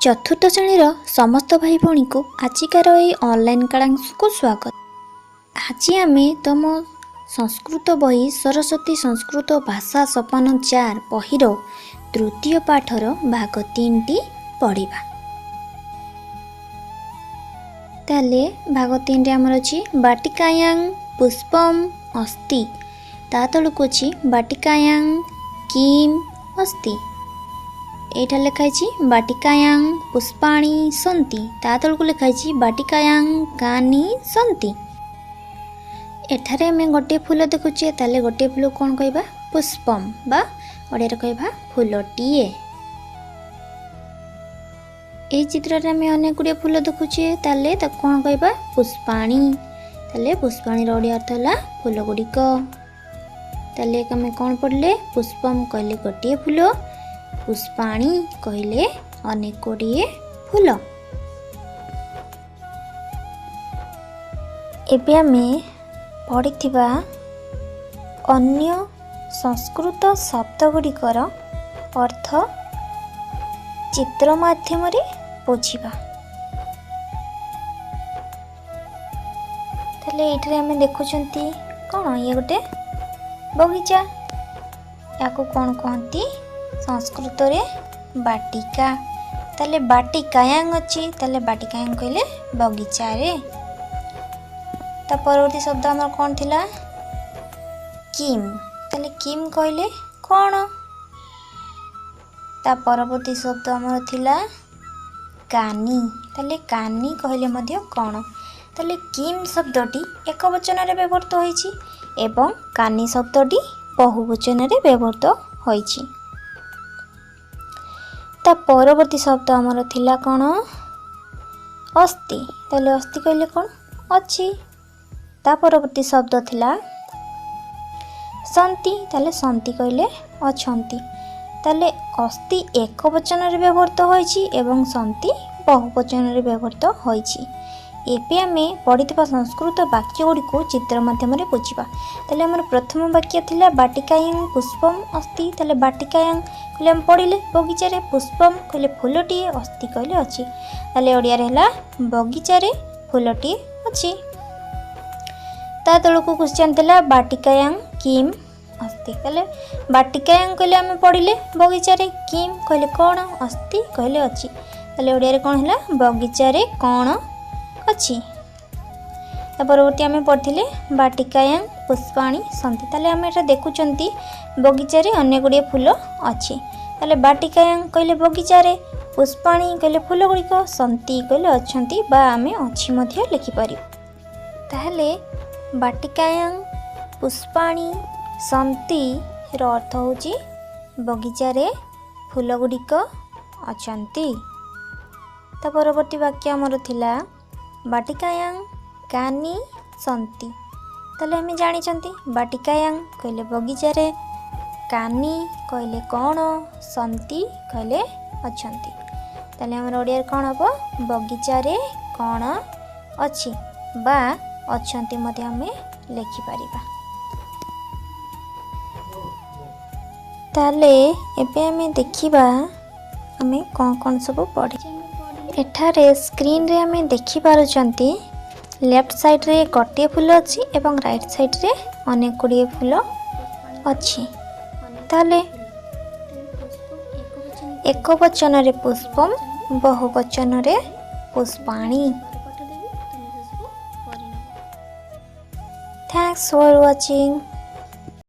चतुर्थ श्रेणीर समस्त भाई भौणी को आजिकार ये ऑनलाइन क्लास को स्वागत। आज आम तुम संस्कृत बही सरस्वती संस्कृत भाषा सोपान 4 बहीर तृतीय पाठर भाग 3 टी पढ़ा। ताले भाग 3 रे आमर अछि बाटिकायां पुष्पम अस्ति, ता तळको अछि बाटिकायां किम अस्ति। एटा लिखाई बाटिकायां पुष्पाणि सन्ति, ता तळको लिखाई बाटिकायां कानि सन्ति। एठारे आमे गोटे फूल देखुचे, ताले गोटे फूल कोन कहबा पुष्पम बा ओडिया रे कहबा फूलटीए। ए चित्र रे आमे अनेक गुडे फूल देखुचे, ताले त कोन कहबा पुष्पाणि। ताले पुष्पाणि रो ओडिया अर्थ होला फूल गुडिक। ताले आमे कोन पढले पुष्पम कहले गोटे फूल, पुष्पाणि कहले अनेक गुड़िए फूल। एबे आमे पढ़िथिबा अन्य संस्कृत शब्द गुड़िकर अर्थ चित्र माध्यम रे बुझिबा। ताले एठरे आमे देखुचंती कोन ये गोटे बगीचा, याको कोन कहंती संस्कृत रे बाटिका। ताले बाटिकायां अच्छी, ताले बाटिकायां कहले बगीचा रे। ता परवर्ती शब्द हमर कोन थिला किम, ताले किम कहले कोन। ता परवर्ती शब्द हमर थिला कानी, ताले कानी कहले मध्य कोन। ताले किम शब्दटी एक वचन रे व्यवहृत होईची एवं कानी शब्दटी बहुवचन रे व्यवहृत होईची। ता परवर्ती शब्द हमर थिला कोन अस्ति, ताले अस्ति कहले कोन अछि। ता परवर्ती शब्द थिला सन्ति, ताले सन्ति कहले अछंती। ताले अस्ति एक वचन रे व्यवहृत होईची एवं सन्ति बहुवचन रे व्यवहृत होईची। एपे आमे पढ़िथिबा संस्कृत वाक्य गुडी को चित्र माध्यम रे बुझिबा। ताले हमर प्रथम वाक्य थिला बाटिकायां पुष्पम अस्ति, ताले बाटिकायां कहले हम पढ़िले बगीचा रे, पुष्पम कहले फूलटी, अस्ति कहले अछि। ताले ओडिया रे हला बगीचा रे फूलटी अछि। ता तळको क्वेश्चन थिला बाटिकायां किम अस्ति, ताले बाटिकायां कहले हम पढ़िले बगीचा रे, किम कहले कोन, अस्ति कहले अछि। ताले ओडिया रे कोन हला बगीचा रे कोन अछि। ता परवर्ती आमे पढ़थिले बाटिकायां पुष्पाणि सन्ति, ताले आमे एटा देखुचंती बगीचा रे अनेक गुडे फूल अछि। ताले बाटिकायां कहले बगीचा रे, पुष्पाणि कहले फूल गुडिक, सन्ति कहले अछंती बा आमे अछि मध्य लिखि परिबो। ताले बाटिकायां पुष्पाणि सन्ति रो अर्थ होची बगीचा रे फूल गुडिक अछंती। ता परवर्ती वाक्य हमर थिला बाटिकायां कानि सन्ति, ताले हमें जानी चंती बाटिकायां कहले बगीचा रे, कानि कहले कोन, सन्ति कहले अछंती। ताले हमर ओडिया कोन हबो बगीचा रे कोन अछि बा अछंती मध्ये हमें लिखि परिबा। ताले एबे हमें देखिबा हमें कोन सब पढ़ी। एठारे स्क्रीन रे हमें देखि पारुचंती लेफ्ट साइड रे गोटे फूल अच्छी एवं राइट साइड रे अनेक गुड़िए फूल अच्छी। ताले एक वचन रे पुष्पम, बहुवचन रे पुष्पाणि। Thanks for watching.